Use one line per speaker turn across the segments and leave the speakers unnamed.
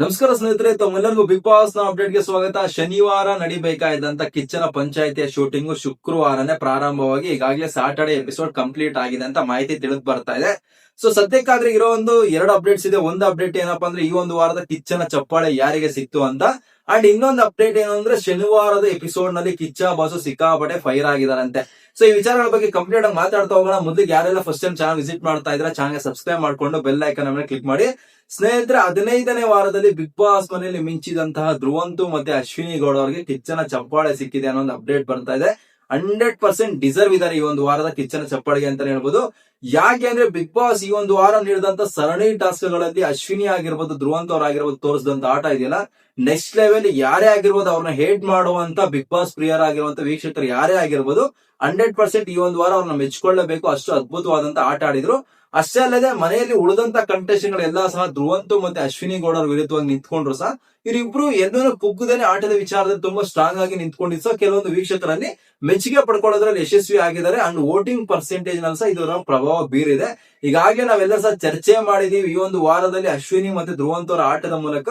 ನಮಸ್ಕಾರ ಸ್ನೇಹಿತರೆ, ತಮ್ಮೆಲ್ಲರಿಗೂ ಬಿಗ್ ಬಾಸ್ ನ ಅಪ್ಡೇಟ್ ಗೆ ಸ್ವಾಗತ. ಶನಿವಾರ ನಡಿಬೇಕಾದಂತ ಕಿಚ್ಚನ ಪಂಚಾಯಿತಿಯ ಶೂಟಿಂಗ್ ಶುಕ್ರವಾರನೇ ಪ್ರಾರಂಭವಾಗಿ ಈಗಾಗಲೇ ಸಾಟರ್ಡೆ ಎಪಿಸೋಡ್ ಕಂಪ್ಲೀಟ್ ಆಗಿದೆ ಅಂತ ಮಾಹಿತಿ ತಿಳಿದು ಬರ್ತಾ ಇದೆ. ಸೊ ಸದ್ಯಕ್ಕಾದ್ರೆ ಇರೋ ಒಂದು 2 ಅಪ್ಡೇಟ್ಸ್ ಇದೆ. ಒಂದು ಅಪ್ಡೇಟ್ ಏನಪ್ಪಾ ಅಂದ್ರೆ ಈ ಒಂದು ವಾರದ ಕಿಚ್ಚನ ಚಪ್ಪಾಳೆ ಯಾರಿಗೆ ಸಿಕ್ತು ಅಂತ. ಅಂಡ್ ಇನ್ನೊಂದು ಅಪ್ಡೇಟ್ ಏನು ಅಂದ್ರೆ ಶನಿವಾರದ ಎಪಿಸೋಡ್ ನಲ್ಲಿ ಕಿಚ್ಚ ಬಾಸು ಸಿಕ್ಕಾಪಟ್ಟೆ ಫೈರ್ ಆಗಿದಾರಂತೆ. ಸೊ ಈ ವಿಚಾರಗಳ ಬಗ್ಗೆ ಕಂಪ್ಲೀಟ್ ಆಗಿ ಮಾತಾಡ್ತಾ ಹೋಗೋಣ. ಮೊದಲಿಗೆ ಯಾರೆಲ್ಲ ಫಸ್ಟ್ ಟೈಮ್ ಚಾನಲ್ ವಿಸಿಟ್ ಮಾಡ್ತಾ ಇದ್ರೆ ಚಾನಲ್ ಸಬ್ಸ್ಕ್ರೈಬ್ ಮಾಡ್ಕೊಂಡು ಬೆಲ್ ಐಕಾನ್ ಮೇಲೆ ಕ್ಲಿಕ್ ಮಾಡಿ. ಸ್ನೇಹಿತರೆ, 15ನೇ ವಾರದಲ್ಲಿ ಬಿಗ್ ಬಾಸ್ ಮನೆಯಲ್ಲಿ ಮಿಂಚಿದಂತಹ ಧ್ರುವಂತು ಮತ್ತೆ ಅಶ್ವಿನಿ ಗೌಡ ಅವರಿಗೆ ಕಿಚ್ಚನ ಚಪ್ಪಾಳೆ ಸಿಕ್ಕಿದೆ ಅನ್ನೋ ಒಂದು ಅಪ್ಡೇಟ್ ಬರ್ತಾ ಇದೆ. 100% ಡಿಸರ್ವ್ ಇದಾರೆ ಈ ಒಂದು ವಾರದ ಕಿಚ್ಚನ ಚಪ್ಪಾಳೆಗೆ ಅಂತಾನೆ ಹೇಳ್ಬೋದು. ಯಾಕೆ ಅಂದ್ರೆ ಬಿಗ್ ಬಾಸ್ ಈ ಒಂದು ವಾರ ನೀಡಿದಂತ ಸರಣಿ ಟಾಸ್ಕ್ ಗಳಲ್ಲಿ ಅಶ್ವಿನಿ ಆಗಿರ್ಬೋದು, ಧ್ರುವಂತ್ ಅವರಾಗಿರ್ಬೋದು ತೋರಿಸಿದಂತ ಆಟ ಇದೆಯಲ್ಲ, ನೆಕ್ಸ್ಟ್ ಲೆವೆಲ್. ಯಾರೇ ಆಗಿರ್ಬೋದು ಅವ್ರನ್ನ ಹೇಟ್ ಮಾಡುವಂತ ಬಿಗ್ ಬಾಸ್ ಪ್ರಿಯರಾಗಿರುವಂತ ವೀಕ್ಷಕರು ಯಾರೇ ಆಗಿರ್ಬೋದು 100% ಈ ಒಂದು ವಾರ ಅವ್ರನ್ನ ಮೆಚ್ಕೊಳ್ಳಬೇಕು. ಅಷ್ಟು ಅದ್ಭುತವಾದಂತ ಆಟ ಆಡಿದ್ರು. ಅಷ್ಟೇ ಅಲ್ಲದೆ ಮನೆಯಲ್ಲಿ ಉಳಿದಂತ ಕಂಟೆಸ್ಟೆಂಟ್ ಗಳೆಲ್ಲ ಸಹ ಧ್ರುವಂತು ಮತ್ತೆ ಅಶ್ವಿನಿ ಗೌಡರ ವಿರುದ್ಧವಾಗಿ ನಿಂತ್ಕೊಂಡ್ರು ಸಹ ಇವರಿಬ್ರು ಎಲ್ಲರೂ ಕುಗ್ಗದೇನೆ ಆಟದ ವಿಚಾರದಲ್ಲಿ ತುಂಬಾ ಸ್ಟ್ರಾಂಗ್ ಆಗಿ ನಿಂತ್ಕೊಂಡಿದ್ದು ಸಹ ಕೆಲವೊಂದು ವೀಕ್ಷಕರಲ್ಲಿ ಮೆಚ್ಚುಗೆ ಪಡ್ಕೊಳ್ಳೋದ್ರಲ್ಲಿ ಯಶಸ್ವಿ ಆಗಿದ್ದಾರೆ. ಅಂಡ್ ವೋಟಿಂಗ್ ಪರ್ಸೆಂಟೇಜ್ ನಲ್ಲಿ ಸಹ ಇದರ ಪ್ರಭಾವ ಬೀರಿದೆ. ಈಗಾಗಲೇ ನಾವೆಲ್ಲ ಸಹ ಚರ್ಚೆ ಮಾಡಿದೀವಿ. ಈ ಒಂದು ವಾರದಲ್ಲಿ ಅಶ್ವಿನಿ ಮತ್ತೆ ಧ್ರುವಂತ್ ಅವರ ಆಟದ ಮೂಲಕ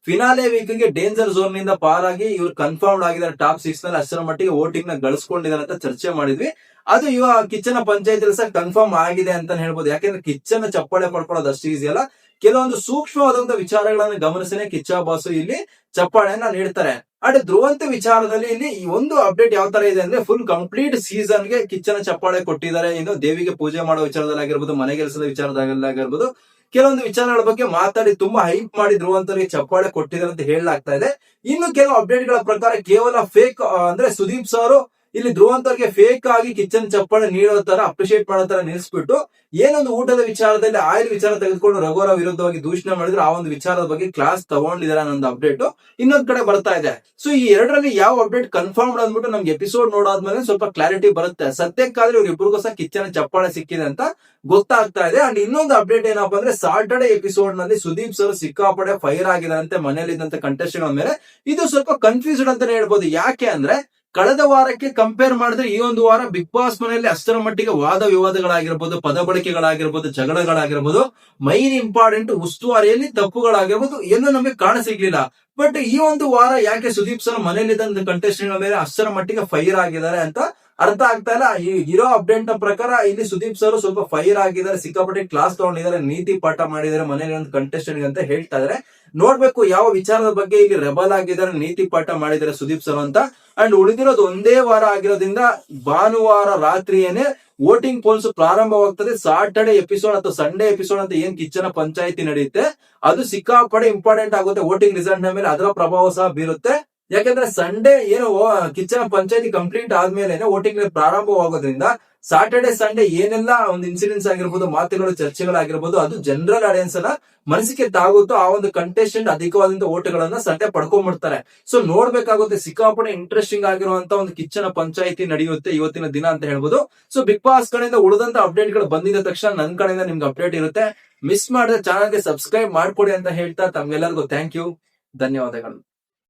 ಫಿನಾಲೆ ವೀಕ್ ಗೆ ಡೇಂಜರ್ ಝೋನ್ ನಿಂದ ಪಾರಾಗಿ ಇವ್ರು ಕನ್ಫರ್ಮ್ ಆಗಿದ್ದಾರೆ ಟಾಪ್ 6 ನಲ್ಲಿ. ಅಷ್ಟರ ಮಟ್ಟಿಗೆ ವೋಟಿಂಗ್ ನ ಗಳಿಸ್ಕೊಂಡಿದ್ದಾರೆ ಅಂತ ಚರ್ಚೆ ಮಾಡಿದ್ವಿ. ಅದು ಇವಾಗ ಕಿಚ್ಚನ ಪಂಚಾಯತ್ ಸಹ ಕನ್ಫರ್ಮ್ ಆಗಿದೆ ಅಂತ ಹೇಳ್ಬೋದು. ಯಾಕೆಂದ್ರೆ ಕಿಚ್ಚನ ಚಪ್ಪಾಳೆ ಪಡ್ಕೊಳ್ಳೋದು ಅಷ್ಟು ಈಸಿ ಅಲ್ಲ. ಕೆಲವೊಂದು ಸೂಕ್ಷ್ಮವಾದಂತಹ ವಿಚಾರಗಳನ್ನು ಗಮನಿಸನೆ ಕಿಚ್ಚ ಬಾಸು ಇಲ್ಲಿ ಚಪ್ಪಾಳೆಯನ್ನ ನೀಡ್ತಾರೆ. ಅಂಡ್ ಧ್ರುವಂತ ವಿಚಾರದಲ್ಲಿ ಇಲ್ಲಿ ಈ ಒಂದು ಅಪ್ಡೇಟ್ ಯಾವ ತರ ಇದೆ ಅಂದ್ರೆ ಫುಲ್ ಕಂಪ್ಲೀಟ್ ಸೀಸನ್ ಗೆ ಕಿಚ್ಚನ ಚಪ್ಪಾಳೆ ಕೊಟ್ಟಿದ್ದಾರೆ. ಇನ್ನು ದೇವಿಗೆ ಪೂಜೆ ಮಾಡೋ ವಿಚಾರದಲ್ಲಿ ಆಗಿರ್ಬೋದು, ಮನೆ ಕೆಲಸದ ವಿಚಾರದಲ್ಲಿ ಆಗಿರ್ಬೋದು, ಕೆಲವೊಂದು ವಿಚಾರಗಳ ಬಗ್ಗೆ ಮಾತಾಡಿ ತುಂಬಾ ಹೈಪ್ ಮಾಡಿ ಧ್ರುವಂತರಿಗೆ ಚಪ್ಪಾಳೆ ಕೊಟ್ಟಿದ್ದಾರೆ ಅಂತ ಹೇಳಲಾಗ್ತಾ ಇದೆ. ಇನ್ನು ಕೆಲವು ಅಪ್ಡೇಟ್ ಗಳ ಪ್ರಕಾರ ಕೇವಲ ಫೇಕ್ ಅಂದ್ರೆ ಸುದೀಪ್ ಸರ್ ಇಲ್ಲಿ ಧ್ರುವಂತ್ ಅವ್ರಿಗೆ ಫೇಕ್ ಆಗಿ ಕಿಚ್ಚನ್ ಚಪ್ಪಾಳೆ ನೀಡೋ ತರ ಅಪ್ರಿಶಿಯೇಟ್ ಮಾಡೋ ತರ ನಿಲ್ಲಿಸ್ಬಿಟ್ಟು ಏನೊಂದು ಊಟದ ವಿಚಾರದಲ್ಲಿ ಆಯಿಲ್ ವಿಚಾರ ತೆಗೆದುಕೊಂಡು ರಘುವರ ವಿರುದ್ಧವಾಗಿ ದೂಷಣೆ ಮಾಡಿದ್ರು. ಆ ಒಂದು ವಿಚಾರದ ಬಗ್ಗೆ ಕ್ಲಾಸ್ ತಗೊಂಡಿದ್ದಾರೆ ಅನ್ನೋ ಅಪ್ಡೇಟ್ ಇನ್ನೊಂದ್ ಕಡೆ ಬರ್ತಾ ಇದೆ. ಸೊ ಈ ಎರಡರಲ್ಲಿ ಯಾವ ಅಪ್ಡೇಟ್ ಕನ್ಫರ್ಮ್ ಅಂದ್ಬಿಟ್ಟು ನಮ್ಗೆ ಎಪಿಸೋಡ್ ನೋಡಾದ್ಮೇಲೆ ಸ್ವಲ್ಪ ಕ್ಲಾರಿಟಿ ಬರುತ್ತೆ. ಸದ್ಯಕ್ಕಾದ್ರೆ ಇವ್ರಿಬ್ರಿಗೂ ಸಹ ಕಿಚ್ಚನ ಚಪ್ಪಾಳೆ ಸಿಕ್ಕಿದೆ ಅಂತ ಗೊತ್ತಾಗ್ತಾ ಇದೆ. ಅಂಡ್ ಇನ್ನೊಂದು ಅಪ್ಡೇಟ್ ಏನಪ್ಪಾ ಅಂದ್ರೆ ಸಾಟರ್ಡೆ ಎಪಿಸೋಡ್ ನಲ್ಲಿ ಸುದೀಪ್ ಸರ್ ಸಿಕ್ಕಾಪಡೆ ಫೈರ್ ಆಗಿದಾರಂತೆ ಮನೆಯಲ್ಲಿದ್ದಂತ ಕಂಟೆಸ್ಟೆಂಟ್ ಮೇಲೆ. ಇದು ಸ್ವಲ್ಪ ಕನ್ಫ್ಯೂಸ್ಡ್ ಅಂತಾನೆ ಹೇಳ್ಬೋದು. ಯಾಕೆ ಅಂದ್ರೆ ಕಳೆದ ವಾರಕ್ಕೆ ಕಂಪೇರ್ ಮಾಡಿದ್ರೆ ಈ ಒಂದು ವಾರ ಬಿಗ್ ಬಾಸ್ ಮನೆಯಲ್ಲಿ ಅಷ್ಟರ ಮಟ್ಟಿಗೆ ವಾದ ವಿವಾದಗಳಾಗಿರ್ಬೋದು, ಪದ ಬಳಕೆಗಳಾಗಿರ್ಬೋದು, ಜಗಳಗಳಾಗಿರ್ಬೋದು, ಮೈನ್ ಇಂಪಾರ್ಟೆಂಟ್ ಉಸ್ತುವಾರಿಯಲ್ಲಿ ತಪ್ಪುಗಳಾಗಿರ್ಬೋದು ಏನು ನಮಗೆ ಕಾಣ ಸಿಗ್ಲಿಲ್ಲ. ಬಟ್ ಈ ಒಂದು ವಾರ ಯಾಕೆ ಸುದೀಪ್ ಸರ್ ಮನೆಯಲ್ಲಿದ್ದಂತ ಕಂಟೆಸ್ಟೆಂಟ್ ಮೇಲೆ ಅಷ್ಟರ ಮಟ್ಟಿಗೆ ಫೈರ್ ಆಗಿದ್ದಾರೆ ಅಂತ ಅರ್ಥ ಆಗ್ತಾ ಇಲ್ಲ. ಈ ಇರೋ ಅಪ್ಡೇಟ್ ನ ಪ್ರಕಾರ ಇಲ್ಲಿ ಸುದೀಪ್ ಸರ್ ಸ್ವಲ್ಪ ಫೈರ್ ಆಗಿದ್ದಾರೆ, ಸಿಕ್ಕಾಪಟ್ಟೆ ಕ್ಲಾಸ್ ತಗೊಂಡಿದ್ದಾರೆ, ನೀತಿ ಪಾಠ ಮಾಡಿದ್ದಾರೆ ಮನೆಯಲ್ಲಿ ಒಂದು ಕಂಟೆಸ್ಟೆಂಟ್ ಅಂತ ಹೇಳ್ತಾ ಇದಾರೆ. ನೋಡ್ಬೇಕು ಯಾವ ವಿಚಾರದ ಬಗ್ಗೆ ಇಲ್ಲಿ ರೆಬಲ್ ಆಗಿದ್ದಾರೆ, ನೀತಿ ಪಾಠ ಮಾಡಿದ್ದಾರೆ ಸುದೀಪ್ ಸರ್ ಅಂತ. ಅಂಡ್ ಉಳಿದಿರೋದು ಒಂದೇ ವಾರ ಆಗಿರೋದ್ರಿಂದ ಭಾನುವಾರ ರಾತ್ರಿಯೇನೆ ವೋಟಿಂಗ್ ಪೋಲ್ಸ್ ಪ್ರಾರಂಭವಾಗ್ತದೆ. ಸಾಟರ್ಡೆ ಎಪಿಸೋಡ್ ಅಥವಾ ಸಂಡೇ ಎಪಿಸೋಡ್ ಅಂತ ಏನ್ ಕಿಚ್ಚನ ಪಂಚಾಯಿತಿ ನಡೆಯುತ್ತೆ ಅದು ಸಿಕ್ಕಾಪಡೆ ಇಂಪಾರ್ಟೆಂಟ್ ಆಗುತ್ತೆ. ವೋಟಿಂಗ್ ರಿಸಲ್ಟ್ ನ ಮೇಲೆ ಅದರ ಪ್ರಭಾವ ಸಹ ಬೀರುತ್ತೆ. ಯಾಕಂದ್ರೆ ಸಂಡೇ ಏನು ಕಿಚ್ಚನ ಪಂಚಾಯತಿ ಕಂಪ್ಲೀಟ್ ಆದ್ಮೇಲೆ ವೋಟಿಂಗ್ ಪ್ರಾರಂಭವಾಗೋದ್ರಿಂದ ಸಾಟರ್ಡೆ ಸಂಡೇ ಏನೆಲ್ಲ ಒಂದು ಇನ್ಸಿಡೆಂಟ್ಸ್ ಆಗಿರ್ಬೋದು, ಮಾತುಗಳು, ಚರ್ಚೆಗಳಾಗಿರ್ಬೋದು, ಅದು ಜನರಲ್ ಆಡಿಯನ್ಸ್ ಅನ್ನ ಮನಸ್ಸಿಗೆ ತಾಗುತ್ತೋ ಆ ಒಂದು ಕಂಟೆಸ್ಟೆಂಟ್ ಅಧಿಕವಾದಂತ ಓಟ್ಗಳನ್ನ ಸಂಡೇ ಪಡ್ಕೊಂಡ್ಬಿಡ್ತಾರೆ. ಸೊ ನೋಡ್ಬೇಕಾಗುತ್ತೆ. ಸಿಕ್ಕಾಪಟ್ಟೆ ಇಂಟ್ರೆಸ್ಟಿಂಗ್ ಆಗಿರುವಂತ ಒಂದು ಕಿಚ್ಚನ ಪಂಚಾಯಿತಿ ನಡೆಯುತ್ತೆ ಇವತ್ತಿನ ದಿನ ಅಂತ ಹೇಳ್ಬೋದು. ಸೊ ಬಿಗ್ ಬಾಸ್ ಕಡೆಯಿಂದ ಉಳಿದಂತ ಅಪ್ಡೇಟ್ ಗಳು ಬಂದಿದ ತಕ್ಷಣ ನನ್ನ ಕಡೆಯಿಂದ ನಿಮ್ಗೆ ಅಪ್ಡೇಟ್ ಇರುತ್ತೆ. ಮಿಸ್ ಮಾಡಿದ್ರೆ ಚಾನಲ್ಗೆ ಸಬ್ಸ್ಕ್ರೈಬ್ ಮಾಡ್ಕೊಡಿ ಅಂತ ಹೇಳ್ತಾ ತಮ್ಗೆಲ್ಲರಿಗೂ ಥ್ಯಾಂಕ್ ಯು, ಧನ್ಯವಾದಗಳು.